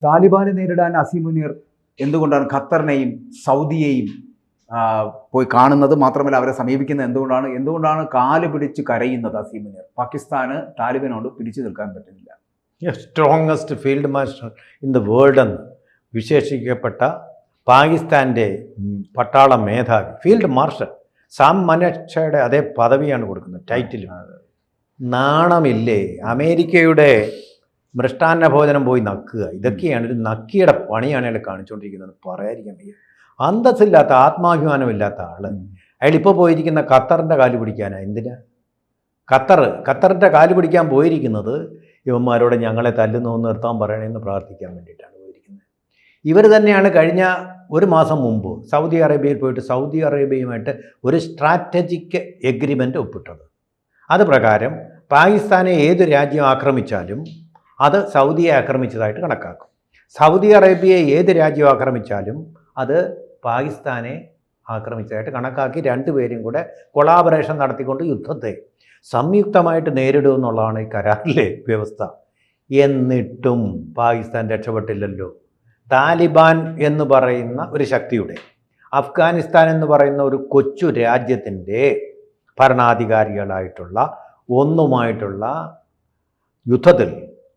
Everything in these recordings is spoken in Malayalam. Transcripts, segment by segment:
താലിബാനെ നേരിടാൻ അസീം മുനീർ എന്തുകൊണ്ടാണ് ഖത്തറിനെയും സൗദിയെയും പോയി കാണുന്നത്, മാത്രമല്ല അവരെ സമീപിക്കുന്നത് എന്തുകൊണ്ടാണ് കാല് പിടിച്ച് കരയുന്നത് അസീം മുനീർ? പാകിസ്ഥാന് താലിബാനോട് പിടിച്ചു നിൽക്കാൻ പറ്റുന്നില്ല. Strongest field marshal in the world എന്ന് വിശേഷിക്കപ്പെട്ട പാകിസ്ഥാൻ്റെ പട്ടാള മേധാവി ഫീൽഡ് മാർഷൽ സാം മനക്ഷയുടെ അതേ പദവിയാണ് കൊടുക്കുന്നത്, ടൈറ്റിൽ. നാണമില്ലേ? അമേരിക്കയുടെ മൃഷ്ടാന്ന ഭോജനം പോയി നക്കുക, ഇതൊക്കെയാണ് ഒരു നക്കിയുടെ പണിയാണ് അയാൾ കാണിച്ചുകൊണ്ടിരിക്കുന്നത്. പറയാതിരിക്കാൻ വയ്യ. അന്തസ്സില്ലാത്ത, ആത്മാഭിമാനമില്ലാത്ത ആള്. അയാളിപ്പോൾ പോയിരിക്കുന്ന ഖത്തറിൻ്റെ കാല് പിടിക്കാനാണ്. എന്തിനാ? ഖത്തറിൻ്റെ കാല് പിടിക്കാൻ പോയിരിക്കുന്നത് ഇവന്മാരോട് ഞങ്ങളെ തല്ലുന്നു നിർത്താൻ പറയണമെന്ന് പ്രാർത്ഥിക്കാൻ വേണ്ടിയിട്ടാണ് പോയിരിക്കുന്നത്. ഇവർ തന്നെയാണ് കഴിഞ്ഞ ഒരു മാസം മുമ്പ് സൗദി അറേബ്യയിൽ പോയിട്ട് സൗദി അറേബ്യയുമായിട്ട് ഒരു സ്ട്രാറ്റജിക് എഗ്രിമെൻ്റ് ഒപ്പിട്ടത്. അത് പ്രകാരം പാകിസ്ഥാനെ ഏത് രാജ്യം ആക്രമിച്ചാലും അത് സൗദിയെ ആക്രമിച്ചതായിട്ട് കണക്കാക്കും. സൗദി അറേബ്യയെ ഏത് രാജ്യം ആക്രമിച്ചാലും അത് പാകിസ്ഥാനെ ആക്രമിച്ചതായിട്ട് കണക്കാക്കി രണ്ടുപേരും കൂടെ കൊളാബറേഷൻ നടത്തിക്കൊണ്ട് യുദ്ധത്തെ സംയുക്തമായിട്ട് നേരിടും എന്നുള്ളതാണ് ഈ കരാറിലെ വ്യവസ്ഥ. എന്നിട്ടും പാകിസ്ഥാൻ രക്ഷപ്പെട്ടില്ലല്ലോ. താലിബാൻ എന്ന് പറയുന്ന ഒരു ശക്തിയുടെ, അഫ്ഗാനിസ്ഥാൻ എന്ന് പറയുന്ന ഒരു കൊച്ചു രാജ്യത്തിൻ്റെ ഭരണാധികാരികളായിട്ടുള്ള ഒന്നുമായിട്ടുള്ള യുദ്ധത്തിൽ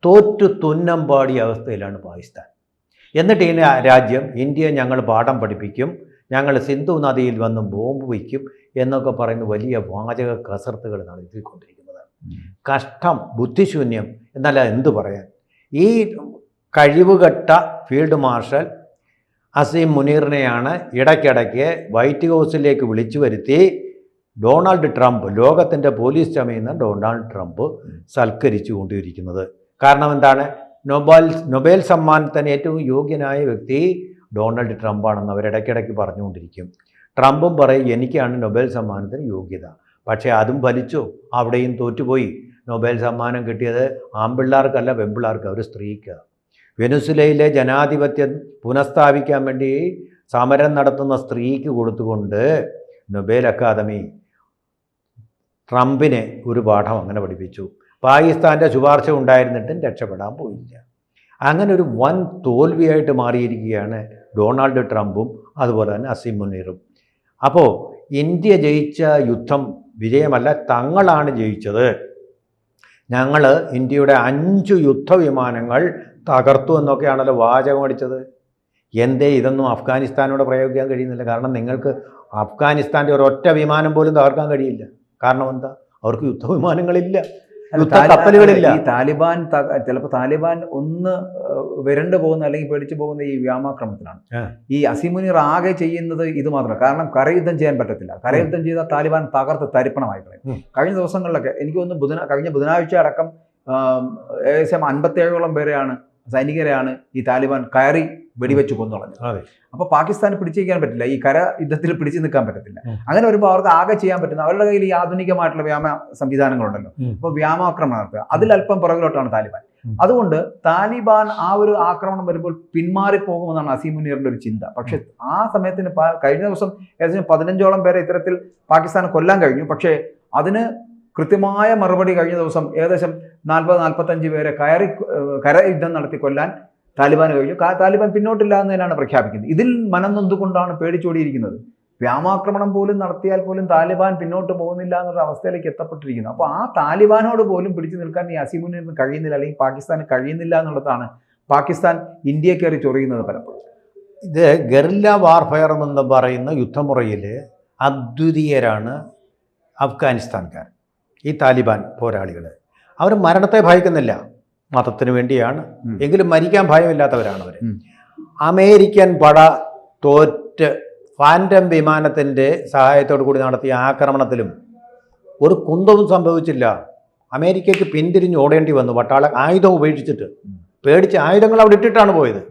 തോറ്റു തുന്നം പാടിയ അവസ്ഥയിലാണ് പാകിസ്ഥാൻ. എന്നിട്ട് ഈ രാജ്യം ഇന്ത്യയെ ഞങ്ങൾ പാഠം പഠിപ്പിക്കും, ഞങ്ങൾ സിന്ധു നദിയിൽ വന്ന് ബോംബ് വയ്ക്കും എന്നൊക്കെ പറയുന്ന വലിയ വാചക കസർത്തുകൾ നടത്തിക്കൊണ്ടിരിക്കുന്നത്. കഷ്ടം, ബുദ്ധിശൂന്യം, എന്നല്ല എന്തു പറയാൻ. ഈ കഴിവുകെട്ട ഫീൽഡ് മാർഷൽ അസീം മുനീറിനെയാണ് ഇടയ്ക്കിടയ്ക്ക് വൈറ്റ് ഹൗസിലേക്ക് വിളിച്ചു വരുത്തി ഡൊണാൾഡ് ട്രംപ്, ലോകത്തിൻ്റെ പോലീസ് ചമയുന്ന ഡൊണാൾഡ് ട്രംപ് സൽക്കരിച്ചു കൊണ്ടിരിക്കുന്നത്. കാരണം എന്താണ്? നൊബേൽ സമ്മാനത്തിന് ഏറ്റവും യോഗ്യനായ വ്യക്തി ഡൊണാൾഡ് ട്രംപാണെന്ന് അവരിടയ്ക്കിടയ്ക്ക് പറഞ്ഞുകൊണ്ടിരിക്കും. ട്രംപും പറയും എനിക്കാണ് നൊബേൽ സമ്മാനത്തിന് യോഗ്യത. പക്ഷേ അതും ഫലിച്ചു, അവിടെയും തോറ്റുപോയി. നൊബേൽ സമ്മാനം കിട്ടിയത് ആൺപിള്ളേർക്കല്ല, പെൺപിള്ളേർക്ക്, അവർ സ്ത്രീക്ക്. വെനസ്വേലയിലെ ജനാധിപത്യം പുനഃസ്ഥാപിക്കാൻ വേണ്ടി സമരം നടത്തുന്ന സ്ത്രീക്ക് കൊടുത്തുകൊണ്ട് നൊബേൽ അക്കാദമി ട്രംപിനെ ഒരു പാഠം അങ്ങനെ പഠിപ്പിച്ചു. പാകിസ്ഥാൻ്റെ ശുപാർശ ഉണ്ടായിരുന്നിട്ടും രക്ഷപ്പെടാൻ പോയില്ല. അങ്ങനെ ഒരു വൻ തോൽവിയായിട്ട് മാറിയിരിക്കുകയാണ് ഡൊണാൾഡ് ട്രംപും അതുപോലെ തന്നെ അസീം മുനീറും. അപ്പോൾ ഇന്ത്യ ജയിച്ച യുദ്ധം വിജയമല്ല, തങ്ങളാണ് ജയിച്ചത്. ഞങ്ങൾ ഇന്ത്യയുടെ 5 യുദ്ധവിമാനങ്ങൾ തകർത്തു എന്നൊക്കെയാണല്ലോ വാചകം അടിച്ചത്. എന്തേ ഇതൊന്നും അഫ്ഗാനിസ്ഥാനോട് പ്രയോഗിക്കാൻ കഴിയുന്നില്ല? കാരണം നിങ്ങൾക്ക് അഫ്ഗാനിസ്ഥാൻ്റെ ഒരൊറ്റ വിമാനം പോലും തകർക്കാൻ കഴിയില്ല. കാരണം എന്താ? അവർക്ക് യുദ്ധവിമാനങ്ങളില്ല, കപ്പലുകളില്ല. ഈ താലിബാൻ ചിലപ്പോൾ താലിബാൻ ഒന്ന് വരണ്ടു പോകുന്ന അല്ലെങ്കിൽ പേടിച്ചു പോകുന്ന ഈ വ്യോമാക്രമണത്തിലാണ്. ഈ അസീം മുനീർ ആകെ ചെയ്യുന്നത് ഇത് മാത്രമാണ്. കാരണം കരയുദ്ധം ചെയ്യാൻ പറ്റത്തില്ല. കരയുദ്ധം ചെയ്താൽ താലിബാൻ തകർത്ത് തരിപ്പണമായി കളയും. കഴിഞ്ഞ ദിവസങ്ങളിലൊക്കെ എനിക്ക് തോന്നുന്നു കഴിഞ്ഞ ബുധനാഴ്ച അടക്കം ഏകദേശം 57ഓളം പേരെയാണ്, സൈനികരെയാണ് ഈ താലിബാൻ കയറി വെടിവെച്ച് കൊന്നുകളഞ്ഞത്. അപ്പോൾ പാകിസ്ഥാന് പിടിച്ചു നിൽക്കാൻ പറ്റില്ല, ഈ കര യുദ്ധത്തിൽ പിടിച്ചു നിൽക്കാൻ പറ്റത്തില്ല. അങ്ങനെ വരുമ്പോൾ അവർക്ക് ആകെ ചെയ്യാൻ പറ്റുന്ന, അവരുടെ കയ്യിൽ ഈ ആധുനികമായിട്ടുള്ള വ്യോമ സംവിധാനങ്ങളുണ്ടല്ലോ, അപ്പോൾ വ്യോമാക്രമണം നടത്തുക, അതിലല്പം പുറകിലോട്ടാണ് താലിബാൻ. അതുകൊണ്ട് താലിബാൻ ആ ഒരു ആക്രമണം വരുമ്പോൾ പിന്മാറിപ്പോകുമെന്നാണ് അസീം മുനീറിന്റെ ഒരു ചിന്ത. പക്ഷെ ആ സമയത്തിന് കഴിഞ്ഞ ദിവസം ഏകദേശം 15ഓളം പേരെ ഇത്തരത്തിൽ പാകിസ്ഥാൻ കൊല്ലാൻ കഴിഞ്ഞു. പക്ഷേ അതിന് കൃത്യമായ മറുപടി കഴിഞ്ഞ ദിവസം ഏകദേശം 40-45 പേരെ കര യുദ്ധം നടത്തി കൊല്ലാൻ താലിബാന് കഴിഞ്ഞു. താലിബാൻ പിന്നോട്ടില്ല എന്നതിനാണ് പ്രഖ്യാപിക്കുന്നത്. ഇതിൽ മനം നൊന്തുകൊണ്ടാണ് പേടിച്ചോടിയിരിക്കുന്നത്. വ്യോമാക്രമണം പോലും നടത്തിയാൽ പോലും താലിബാൻ പിന്നോട്ട് പോകുന്നില്ല എന്നുള്ള അവസ്ഥയിലേക്ക് എത്തപ്പെട്ടിരിക്കുന്നു. അപ്പോൾ ആ താലിബാനോട് പോലും പിടിച്ചു നിൽക്കാൻ ഈ അസീം മുനീറിന് കഴിയുന്നില്ല, അല്ലെങ്കിൽ പാകിസ്ഥാന് കഴിയുന്നില്ല എന്നുള്ളതാണ് പാകിസ്ഥാൻ ഇന്ത്യയെ കയറി ചൊറിയുന്നത് പലപ്പോഴും. ഇത് ഗറില്ല വാർഫെയർ എന്ന് പറയുന്ന യുദ്ധമുറയിൽ അദ്വിതീയരാണ് അഫ്ഗാനിസ്ഥാൻകാർ. ഈ താലിബാൻ പോരാളികൾ അവർ മരണത്തെ ഭയക്കുന്നില്ല, മതത്തിന് വേണ്ടിയാണ്, എങ്കിലും മരിക്കാൻ ഭയമില്ലാത്തവരാണ് അവർ. അമേരിക്കൻ പട തോറ്റ് ഫാൻറ്റം വിമാനത്തിൻ്റെ സഹായത്തോടു കൂടി നടത്തിയ ആക്രമണത്തിലും ഒരു കുന്തവും സംഭവിച്ചില്ല. അമേരിക്കയ്ക്ക് പിന്തിരിഞ്ഞ് ഓടേണ്ടി വന്നു, പട്ടാള ആയുധം ഉപേക്ഷിച്ചിട്ട്. പേടിച്ച് ആയുധങ്ങൾ അവിടെ ഇട്ടിട്ടാണ് പോയത്.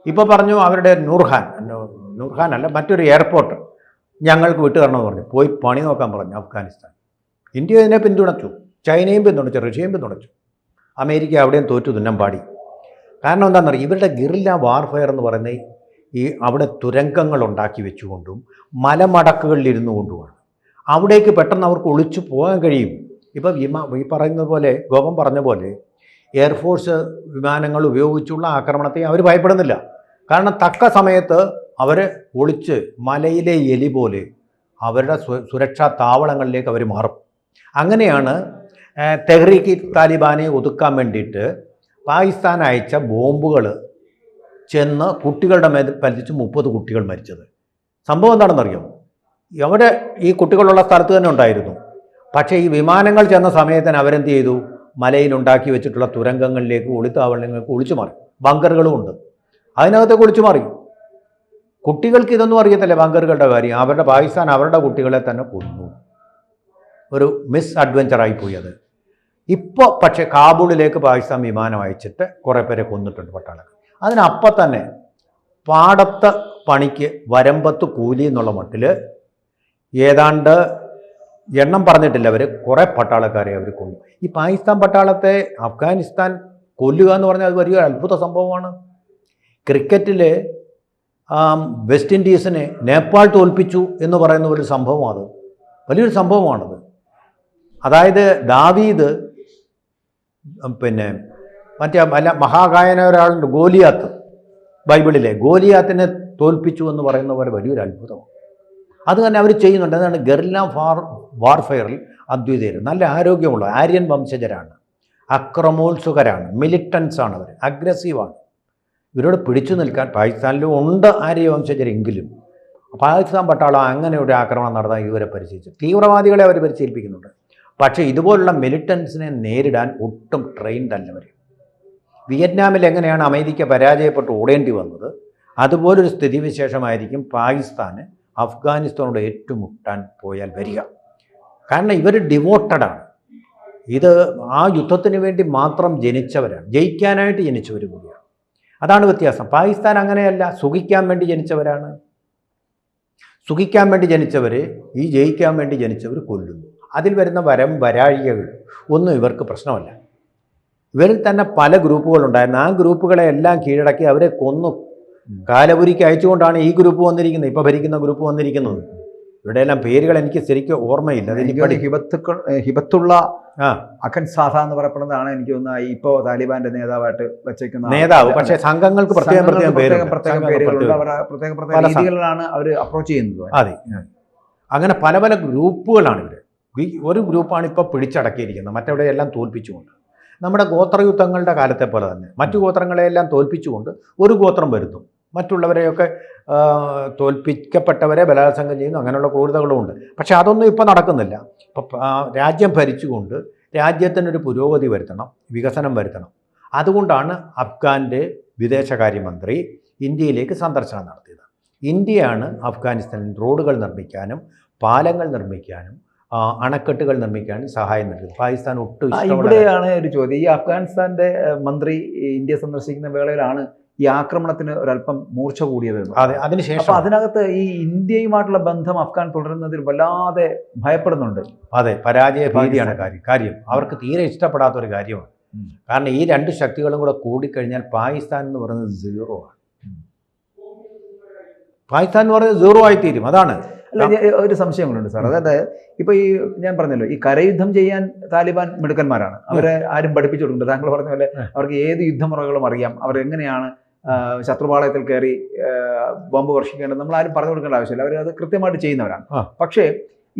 ഇപ്പോൾ പറഞ്ഞു അവരുടെ നൂർഖാൻ അല്ല, മറ്റൊരു എയർപോർട്ട് ഞങ്ങൾക്ക് വിട്ടുതരണമെന്ന് പറഞ്ഞു. പോയി പണി നോക്കാൻ പറഞ്ഞു അഫ്ഗാനിസ്ഥാൻ. ഇന്ത്യ ഇതിനെ പിന്തുണച്ചു, ചൈനയും പിന്തുണച്ചു, റഷ്യയും പിന്തുണച്ചു. അമേരിക്ക അവിടെയും തോറ്റു തുന്നം പാടി. കാരണം എന്താണെന്ന് അറിയാം, ഇവരുടെ ഗറില്ല വാർഫെയർ എന്ന് പറയുന്നത് ഈ അവിടെ തുരങ്കങ്ങൾ ഉണ്ടാക്കി വെച്ചുകൊണ്ടും മലമടക്കുകളിലിരുന്നു കൊണ്ടുമാണ്. അവിടേക്ക് പെട്ടെന്ന് അവർക്ക് ഒളിച്ചു പോകാൻ കഴിയും. ഇപ്പോൾ ഈ പറയുന്നത് പോലെ, ഗോപൻ പറഞ്ഞ പോലെ, എയർഫോഴ്സ് വിമാനങ്ങൾ ഉപയോഗിച്ചുള്ള ആക്രമണത്തെ അവർ ഭയപ്പെടുന്നില്ല. കാരണം തക്ക സമയത്ത് അവർ ഒളിച്ച് മലയിലെ എലി പോലെ അവരുടെ സുരക്ഷാ താവളങ്ങളിലേക്ക് അവർ മാറും. അങ്ങനെയാണ് തെഹ്രീക്ക് താലിബാനെ ഒതുക്കാൻ വേണ്ടിയിട്ട് പാകിസ്ഥാൻ അയച്ച ബോംബുകൾ ചെന്ന് കുട്ടികളുടെ മേൽ പതിച്ച് 30 കുട്ടികൾ മരിച്ചത്. സംഭവം എന്താണെന്നറിയോ? അവിടെ ഈ കുട്ടികളുള്ള സ്ഥലത്ത് തന്നെ ഉണ്ടായിരുന്നു. പക്ഷേ ഈ വിമാനങ്ങൾ ചെന്ന സമയത്തിന് അവരെന്ത് ചെയ്തു? മലയിലുണ്ടാക്കി വെച്ചിട്ടുള്ള തുരങ്കങ്ങളിലേക്ക് ഒളിത്താവളങ്ങളിലേക്ക് ഒളിച്ചു മാറി. ബങ്കറുകളും ഉണ്ട്, അതിനകത്തേക്ക് ഒളിച്ചു മാറി. കുട്ടികൾക്ക് ഇതൊന്നും അറിയത്തില്ല ബങ്കറുകളുടെ കാര്യം. പാകിസ്ഥാൻ അവരുടെ കുട്ടികളെ തന്നെ കൊന്നു. ഒരു മിസ് അഡ്വഞ്ചറായിപ്പോയി അത്. ഇപ്പോൾ പക്ഷേ കാബൂളിലേക്ക് പാകിസ്ഥാൻ വിമാനം അയച്ചിട്ട് കുറേ പേരെ കൊന്നിട്ടുണ്ട് പട്ടാളക്കാർ. അതിനപ്പം തന്നെ പാടത്ത് പണിക്ക് വരമ്പത്ത് കൂലി എന്നുള്ള മട്ടിൽ ഏതാണ്ട് എണ്ണം പറഞ്ഞിട്ടില്ല അവർ, കുറേ പട്ടാളക്കാരെ അവർ കൊന്നു. ഈ പാകിസ്ഥാൻ പട്ടാളത്തെ അഫ്ഗാനിസ്ഥാൻ കൊല്ലുക എന്ന് പറഞ്ഞാൽ അത് വലിയൊരു അത്ഭുത സംഭവമാണ്. ക്രിക്കറ്റിൽ വെസ്റ്റ് ഇൻഡീസിനെ നേപ്പാൾ തോൽപ്പിച്ചു എന്ന് പറയുന്ന ഒരു സംഭവമാണ്. വലിയൊരു സംഭവമാണത്. അതായത് ദാവീദ് മറ്റേ മഹാഗായന ഒരാളുണ്ട്, ഗോലിയാത്ത്, ബൈബിളിലെ ഗോലിയാത്തിനെ തോൽപ്പിച്ചു എന്ന് പറയുന്ന പോലെ വലിയൊരു അത്ഭുതമാണ്. അത് തന്നെ അവർ ചെയ്യുന്നുണ്ട്. അതാണ് ഗറില്ല വാർഫെയറിൽ അദ്വിതീയർ. നല്ല ആരോഗ്യമുള്ള ആര്യൻ വംശജരാണ്, അക്രമോത്സുകരാണ്, മിലിറ്റൻസ് ആണ്, അവർ അഗ്രസീവാണ്. ഇവരോട് പിടിച്ചു നിൽക്കാൻ പാകിസ്ഥാനിലും ഉണ്ട് ആര്യ വംശജരെങ്കിലും പാകിസ്ഥാൻ പട്ടാളം അങ്ങനെ ഒരു ആക്രമണം നടത്താൻ ഇവരെ പരിശീലിച്ചു. തീവ്രവാദികളെ അവർ പരിശീലിപ്പിക്കുന്നുണ്ട്. പക്ഷേ ഇതുപോലുള്ള മിലിറ്റൻസിനെ നേരിടാൻ ഒട്ടും ട്രെയിൻഡ് അല്ല അവർ. വിയറ്റ്നാമിൽ എങ്ങനെയാണ് അമേരിക്ക പരാജയപ്പെട്ട് ഓടേണ്ടി വന്നത്, അതുപോലൊരു സ്ഥിതിവിശേഷമായിരിക്കും പാകിസ്ഥാന് അഫ്ഗാനിസ്ഥാനോട് ഏറ്റുമുട്ടാൻ പോയാൽ വരിക. കാരണം ഇവർ ഡിവോട്ടഡാണ്. ഇത് ആ യുദ്ധത്തിന് വേണ്ടി മാത്രം ജനിച്ചവരാണ്, ജയിക്കാനായിട്ട് ജനിച്ചവർ കൂടിയാണ്. അതാണ് വ്യത്യാസം. പാകിസ്ഥാൻ അങ്ങനെയല്ല, സുഖിക്കാൻ വേണ്ടി ജനിച്ചവരാണ്. സുഖിക്കാൻ വേണ്ടി ജനിച്ചവർ ഈ ജയിക്കാൻ വേണ്ടി ജനിച്ചവർ കൊല്ലുന്നു. അതിൽ വരുന്ന വരാഴികകൾ ഒന്നും ഇവർക്ക് പ്രശ്നമല്ല. ഇവരിൽ തന്നെ പല ഗ്രൂപ്പുകളുണ്ടായിരുന്നു. ആ ഗ്രൂപ്പുകളെ എല്ലാം കീഴടക്കി അവരെ കൊന്നു കാലപുരിക്ക് അയച്ചുകൊണ്ടാണ് ഈ ഗ്രൂപ്പ് വന്നിരിക്കുന്നത്, ഇപ്പോൾ ഭരിക്കുന്ന ഗ്രൂപ്പ് വന്നിരിക്കുന്നത്. ഇവിടെ എല്ലാം പേരുകൾ എനിക്ക് ശരിക്കും ഓർമ്മയില്ല. ഹിബത്തുള്ള അഖൻ സാധ എന്ന് പറയപ്പെടുന്നതാണ് എനിക്ക് തോന്നുന്നത് ഇപ്പോൾ താലിബാന്റെ നേതാവായിട്ട് വെച്ചേക്കുന്ന നേതാവ്. പക്ഷേ സംഘങ്ങൾക്ക് പ്രത്യേക പേരുകളുണ്ട്, പ്രത്യേക രീതികളിലാണ് അവർ അപ്രോച്ച് ചെയ്യുന്നത്. അതെ, അങ്ങനെ പല പല ഗ്രൂപ്പുകളാണ് ഇവർ. ഒരു ഗ്രൂപ്പാണ് ഇപ്പോൾ പിടിച്ചടക്കിയിരിക്കുന്നത്, മറ്റെവിടെയെല്ലാം തോൽപ്പിച്ചുകൊണ്ട്. നമ്മുടെ ഗോത്രയുദ്ധങ്ങളുടെ കാലത്തെ പോലെ തന്നെ മറ്റു ഗോത്രങ്ങളെയെല്ലാം തോൽപ്പിച്ചുകൊണ്ട് ഒരു ഗോത്രം വരുന്നു, മറ്റുള്ളവരെയൊക്കെ തോൽപ്പിക്കപ്പെട്ടവരെ ബലാത്സംഗം ചെയ്യുന്നു. അങ്ങനെയുള്ള ക്രൂരതകളുമുണ്ട്. പക്ഷേ അതൊന്നും ഇപ്പോൾ നടക്കുന്നില്ല. ഇപ്പം രാജ്യം ഭരിച്ചുകൊണ്ട് രാജ്യത്തിനൊരു പുരോഗതി വരുത്തണം, വികസനം വരുത്തണം. അതുകൊണ്ടാണ് അഫ്ഗാൻ്റെ വിദേശകാര്യമന്ത്രി ഇന്ത്യയിലേക്ക് സന്ദർശനം നടത്തിയത്. ഇന്ത്യയാണ് അഫ്ഗാനിസ്ഥാനിൽ റോഡുകൾ നിർമ്മിക്കാനും പാലങ്ങൾ നിർമ്മിക്കാനും അണക്കെട്ടുകൾ നിർമ്മിക്കാനും സഹായം നൽകുന്നത്. പാകിസ്ഥാൻ ഒട്ടും ഇവിടെയാണ് ഒരു ചോദ്യം. ഈ അഫ്ഗാനിസ്ഥാൻ്റെ മന്ത്രി ഇന്ത്യ സന്ദർശിക്കുന്ന വേളയിലാണ് ഈ ആക്രമണത്തിന് ഒരല്പം മൂർച്ച കൂടിയത്. അതെ, അതിനുശേഷം അതിനകത്ത് ഈ ഇന്ത്യയുമായിട്ടുള്ള ബന്ധം അഫ്ഗാൻ തുടരുന്നതിൽ വല്ലാതെ ഭയപ്പെടുന്നുണ്ട്. അതെ, പരാജയ ഭീതിയാണ് കാര്യം. അവർക്ക് തീരെ ഇഷ്ടപ്പെടാത്തൊരു കാര്യമാണ്. കാരണം ഈ രണ്ട് ശക്തികളും കൂടെ കൂടിക്കഴിഞ്ഞാൽ പാകിസ്ഥാൻ എന്ന് പറയുന്നത് സീറോ ആണ്. പാകിസ്ഥാൻ എന്ന് പറയുന്നത് സീറോ ആയിത്തീരും. അതാണ്. അല്ല, ഒരു സംശയങ്ങളുണ്ട് സാർ. അതായത് ഇപ്പോൾ ഈ ഞാൻ പറഞ്ഞല്ലോ, ഈ കരയുദ്ധം ചെയ്യാൻ താലിബാൻ മിടുക്കന്മാരാണ്. അവരെ ആരും പഠിപ്പിച്ചു കൊടുക്കുന്നുണ്ട്. താങ്കൾ പറഞ്ഞ പോലെ അവർക്ക് ഏത് യുദ്ധമുറകളും അറിയാം. അവരെങ്ങനെയാണ് ശത്രുപാളയത്തിൽ കയറി ബോംബ് വർഷിക്കേണ്ടത് നമ്മൾ ആരും പറഞ്ഞു കൊടുക്കേണ്ട ആവശ്യമില്ല. അവർ അത് കൃത്യമായിട്ട് ചെയ്യുന്നവരാണ്. പക്ഷേ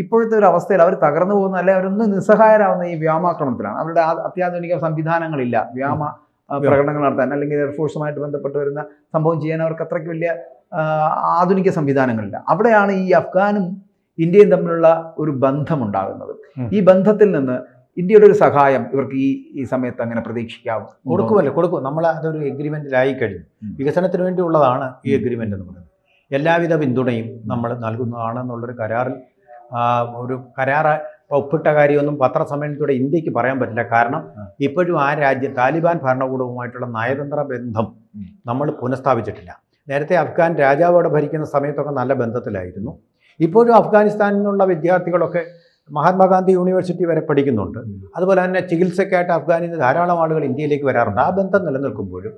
ഇപ്പോഴത്തെ ഒരു അവസ്ഥയിൽ അവർ തകർന്നു പോകുന്ന, അല്ലെ അവരൊന്ന് നിസ്സഹായരാകുന്ന ഈ വ്യോമാക്രമണത്തിലാണ്. അവരുടെ അത്യാധുനിക സംവിധാനങ്ങളില്ല വ്യോമ പ്രകടനങ്ങൾ നടത്താൻ, അല്ലെങ്കിൽ എയർഫോഴ്സുമായിട്ട് ബന്ധപ്പെട്ട് വരുന്ന സംഭവം ചെയ്യാൻ അവർക്ക് അത്രയ്ക്ക് വലിയ ആധുനിക സംവിധാനങ്ങളില്ല. അവിടെയാണ് ഈ അഫ്ഗാനും ഇന്ത്യയും തമ്മിലുള്ള ഒരു ബന്ധമുണ്ടാകുന്നത്. ഈ ബന്ധത്തിൽ നിന്ന് ഇന്ത്യയുടെ ഒരു സഹായം ഇവർക്ക് ഈ സമയത്ത് അങ്ങനെ പ്രതീക്ഷിക്കാവും? കൊടുക്കും. നമ്മൾ അതൊരു എഗ്രിമെൻറ്റിലായി കഴിഞ്ഞു. വികസനത്തിന് വേണ്ടിയുള്ളതാണ് ഈ എഗ്രിമെൻ്റ് എന്ന് പറയുന്നത്. എല്ലാവിധ പിന്തുണയും നമ്മൾ നൽകുന്നതാണെന്നുള്ളൊരു കരാറിൽ ഒപ്പിട്ട കാര്യമൊന്നും പത്രസമ്മേളനത്തിലൂടെ ഇന്ത്യക്ക് പറയാൻ പറ്റില്ല. കാരണം ഇപ്പോഴും ആ രാജ്യം താലിബാൻ ഭരണകൂടവുമായിട്ടുള്ള നയതന്ത്ര ബന്ധം നമ്മൾ പുനഃസ്ഥാപിച്ചിട്ടില്ല. നേരത്തെ അഫ്ഗാൻ രാജാവോടെ ഭരിക്കുന്ന സമയത്തൊക്കെ നല്ല ബന്ധത്തിലായിരുന്നു. ഇപ്പോഴും അഫ്ഗാനിസ്ഥാനിൽ നിന്നുള്ള വിദ്യാർത്ഥികളൊക്കെ മഹാത്മാഗാന്ധി യൂണിവേഴ്സിറ്റി വരെ പഠിക്കുന്നുണ്ട്. അതുപോലെ തന്നെ ചികിത്സയ്ക്കായിട്ട് അഫ്ഗാനിൽ നിന്ന് ധാരാളം ആളുകൾ ഇന്ത്യയിലേക്ക് വരാറുണ്ട്. ആ ബന്ധം നിലനിൽക്കുമ്പോഴും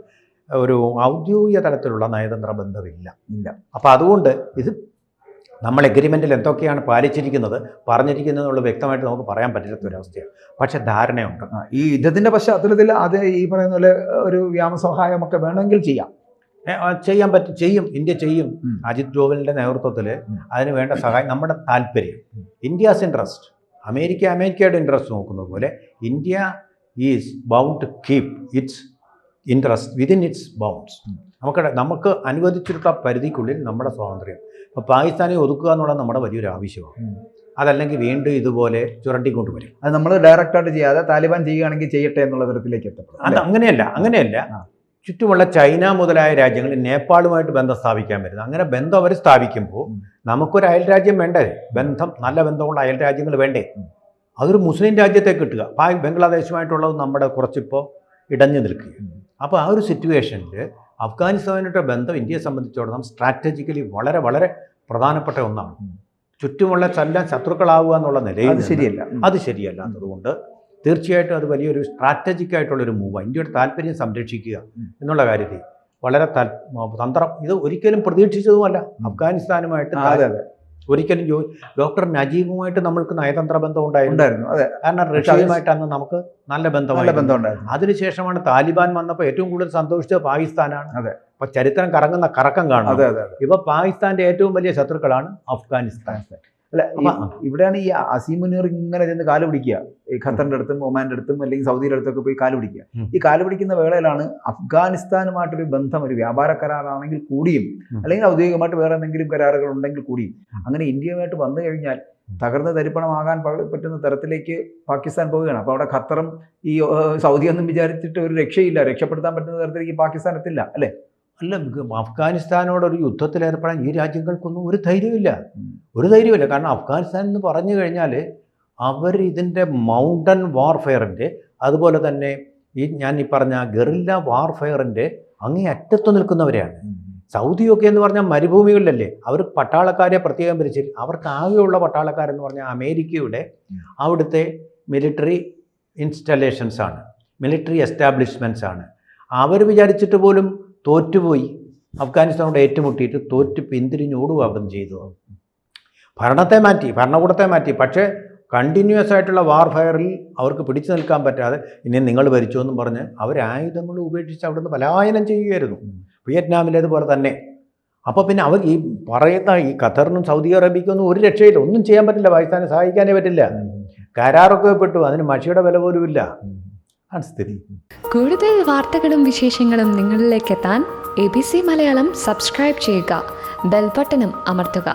ഒരു ഔദ്യോഗിക തലത്തിലുള്ള നയതന്ത്ര ബന്ധമില്ല. അപ്പോൾ അതുകൊണ്ട് ഇത് നമ്മൾ എഗ്രിമെൻറ്റിൽ എന്തൊക്കെയാണ് പാലിച്ചിരിക്കുന്നത് പറഞ്ഞിരിക്കുന്നത് എന്നുള്ളത് വ്യക്തമായിട്ട് നമുക്ക് പറയാൻ പറ്റാത്ത ഒരവസ്ഥയാണ്. പക്ഷേ ധാരണയുണ്ട്. ഈ യുദ്ധത്തിന്റെ പശ്ചാത്തലത്തിൽ അത് ഈ പറയുന്ന പോലെ ഒരു വ്യാമസഹായമൊക്കെ വേണമെങ്കിൽ ചെയ്യാം. ചെയ്യാൻ പറ്റും, ചെയ്യും, ഇന്ത്യ ചെയ്യും. അജിത് ഡോവലിൻ്റെ നേതൃത്വത്തിൽ അതിന് വേണ്ട സഹായം, നമ്മുടെ താല്പര്യം, ഇന്ത്യാസ് ഇൻട്രസ്റ്റ്, അമേരിക്കയുടെ ഇൻട്രസ്റ്റ് നോക്കുന്നത് പോലെ India is bound to keep its interest within its bounds. നമുക്ക് അനുവദിച്ചിട്ടുള്ള പരിധിക്കുള്ളിൽ നമ്മുടെ സ്വാതന്ത്ര്യം. അപ്പോൾ പാകിസ്ഥാനെ ഒതുക്കുക എന്നുള്ളത് നമ്മുടെ വലിയൊരു ആവശ്യമാണ്. അതല്ലെങ്കിൽ വീണ്ടും ഇതുപോലെ ചുരണ്ടിക്കൊണ്ട് വരും. അത് നമ്മൾ ഡയറക്റ്റായിട്ട് ചെയ്യാതെ താലിബാൻ ചെയ്യുകയാണെങ്കിൽ ചെയ്യട്ടെ എന്നുള്ള തരത്തിലേക്ക് എത്തപ്പെടും. അത് അങ്ങനെയല്ല. ചുറ്റുമുള്ള ചൈന മുതലായ രാജ്യങ്ങളിൽ നേപ്പാളുമായിട്ട് ബന്ധം സ്ഥാപിക്കാൻ പറ്റുന്നത്. അങ്ങനെ ബന്ധം അവർ സ്ഥാപിക്കുമ്പോൾ നമുക്കൊരു അയൽ രാജ്യം വേണ്ടേ? നല്ല ബന്ധമുള്ള അയൽ രാജ്യങ്ങൾ വേണ്ടേ? അതൊരു മുസ്ലിം രാജ്യത്തെ കിട്ടുക. ബംഗ്ലാദേശുമായിട്ടുള്ളത് നമ്മുടെ കുറച്ചിപ്പോൾ ഇടഞ്ഞു നിൽക്കുക. അപ്പോൾ ആ ഒരു സിറ്റുവേഷനിൽ അഫ്ഗാനിസ്ഥാനായിട്ട് ബന്ധം ഇന്ത്യയെ സംബന്ധിച്ചിടത്തോളം സ്ട്രാറ്റജിക്കലി വളരെ വളരെ പ്രധാനപ്പെട്ട ഒന്നാണ്. ചുറ്റുമുള്ള എല്ലാം ശത്രുക്കളാവുക എന്നുള്ള നിലയിൽ അത് ശരിയല്ലാത്തതുകൊണ്ട് തീർച്ചയായിട്ടും അത് വലിയൊരു സ്ട്രാറ്റജിക് ആയിട്ടുള്ളൊരു മൂവാണ്. ഇന്ത്യയുടെ താല്പര്യം സംരക്ഷിക്കുക എന്നുള്ള കാര്യത്തിൽ വളരെ തന്ത്രം. ഇത് ഒരിക്കലും പ്രതീക്ഷിച്ചതുമല്ല. അഫ്ഗാനിസ്ഥാനുമായിട്ട് ഒരിക്കലും ഡോക്ടർ നജീബുമായിട്ട് നമ്മൾക്ക് നയതന്ത്ര ബന്ധം ഉണ്ടായിരുന്നു. കാരണം റഷ്യയുമായിട്ട് അന്ന് നമുക്ക് നല്ല ബന്ധമുണ്ടായിരുന്നു. അതിനുശേഷമാണ് താലിബാൻ വന്നപ്പോൾ ഏറ്റവും കൂടുതൽ സന്തോഷിച്ചത് പാകിസ്ഥാനാണ്. അപ്പോൾ ചരിത്രം കറക്കം കാണും. ഇപ്പോൾ പാകിസ്ഥാന്റെ ഏറ്റവും വലിയ ശത്രുക്കളാണ് അഫ്ഗാനിസ്ഥാൻ. അല്ല, ഇവിടെയാണ് ഈ അസീം മുനീർ ഇങ്ങനെ ചെന്ന് കാല് പിടിക്കുക. ഈ ഖത്തറിന്റെ അടുത്തും ഒമാന്റെ അടുത്തും അല്ലെങ്കിൽ സൗദിയുടെ അടുത്തൊക്കെ പോയി കാല് പിടിക്കുക. ഈ കാല് പിടിക്കുന്ന വേളയിലാണ് അഫ്ഗാനിസ്ഥാനുമായിട്ടൊരു ബന്ധം, ഒരു വ്യാപാര കരാറാണെങ്കിൽ കൂടിയും അല്ലെങ്കിൽ ഔദ്യോഗികമായിട്ട് വേറെ എന്തെങ്കിലും കരാറുകൾ ഉണ്ടെങ്കിൽ കൂടിയും അങ്ങനെ ഇന്ത്യയുമായിട്ട് വന്നു കഴിഞ്ഞാൽ തകർന്ന് തരിപ്പണമാകാൻ പറ്റുന്ന തരത്തിലേക്ക് പാകിസ്ഥാൻ പോവുകയാണ്. അപ്പോൾ അവിടെ ഖത്തറും ഈ സൗദിയൊന്നും വിചാരിച്ചിട്ട് ഒരു രക്ഷയില്ല, രക്ഷപ്പെടുത്താൻ പറ്റുന്ന തരത്തിലേക്ക് പാകിസ്ഥാൻ എത്തില്ല അല്ലേ? അല്ല, അഫ്ഗാനിസ്ഥാനോടൊരു യുദ്ധത്തിലേർപ്പെടാൻ ഈ രാജ്യങ്ങൾക്കൊന്നും ഒരു ധൈര്യമില്ല. കാരണം അഫ്ഗാനിസ്ഥാൻ എന്ന് പറഞ്ഞു കഴിഞ്ഞാൽ അവർ ഇതിൻ്റെ മൗണ്ടൻ വാർഫെയറിൻ്റെ, അതുപോലെ തന്നെ ഞാൻ പറഞ്ഞ ഗറില്ല വാർഫെയറിൻ്റെ അങ്ങേ അറ്റത്ത് നിൽക്കുന്നവരെയാണ്. സൗദിയൊക്കെ എന്ന് പറഞ്ഞാൽ മരുഭൂമികളിലല്ലേ, അവർ പട്ടാളക്കാരെ പ്രത്യേകം ഭരിച്ചിൽ. അവർക്ക് ആകെയുള്ള പട്ടാളക്കാരെന്ന് പറഞ്ഞാൽ അമേരിക്കയുടെ അവിടുത്തെ മിലിറ്ററി ഇൻസ്റ്റലേഷൻസ് ആണ്, മിലിറ്ററി എസ്റ്റാബ്ലിഷ്മെൻറ്റ്സ് ആണ്. അവർ വിചാരിച്ചിട്ട് പോലും തോറ്റുപോയി. അഫ്ഗാനിസ്ഥാനോട് ഏറ്റുമുട്ടിയിട്ട് തോറ്റ് പിന്തിരിഞ്ഞോടുക അവിടെ ചെയ്തു. ഭരണകൂടത്തെ മാറ്റി. പക്ഷേ കണ്ടിന്യൂസ് ആയിട്ടുള്ള വാർഫെയറിൽ അവർക്ക് പിടിച്ചു നിൽക്കാൻ പറ്റാതെ ഇനി നിങ്ങൾ ഭരിച്ചു എന്നും പറഞ്ഞ് അവർ ആയുധങ്ങൾ ഉപേക്ഷിച്ച് അവിടെ നിന്ന് പലായനം ചെയ്യുകയായിരുന്നു. വിയറ്റ്നാമിലേതുപോലെ തന്നെ. അപ്പോൾ പിന്നെ അവർ ഈ പറയുന്ന ഈ ഖത്തറിനും സൗദി അറേബ്യക്കൊന്നും ഒരു രക്ഷയില്ല, ഒന്നും ചെയ്യാൻ പറ്റില്ല. പാകിസ്ഥാനെ സഹായിക്കാനേ പറ്റില്ല. കരാറൊക്കെ പെട്ടു, അതിന് മഷിയുടെ വില പോലുമില്ല. ആണ് സ്ഥിതി. കൂടുതൽ വാർത്തകളും വിശേഷങ്ങളും നിങ്ങളിലേക്ക് എത്താൻ ABC മലയാളം സബ്സ്ക്രൈബ് ചെയ്യുക, ബെൽ ബട്ടണും അമർത്തുക.